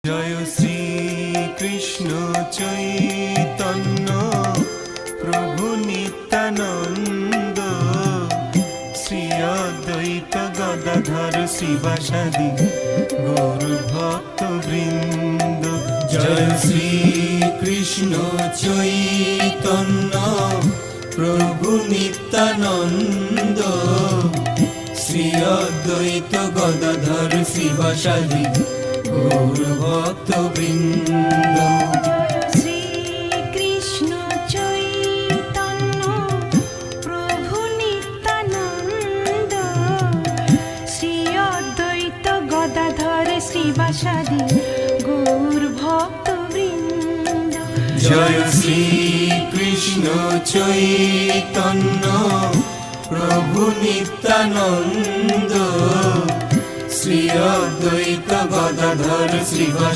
জয় শ্রী কৃষ্ণ চৈতন্য প্রভু নিত্যানন্দ, শ্রী অদ্বৈত গদাধর শিবাসাদি গৌর ভক্ত বৃন্দ। জয় শ্রী কৃষ্ণ চৈতন্য প্রভু নিত্যানন্দ, শ্রী অদ্বৈত গদাধর শিবাসাদি গৌর ভক্ত বৃন্দ। শ্রী কৃষ্ণ চৈতন্য প্রভু নিত্যানন্দ, শ্রী অদ্বৈত গদাধর শ্রীবাসাদি গৌর ভক্ত বৃন্দ। জয় শ্রী কৃষ্ণ চৈতন্য প্রভু নিত্যানন্দ, শ্রী অদ্বৈত গদাধর শিবাসাদি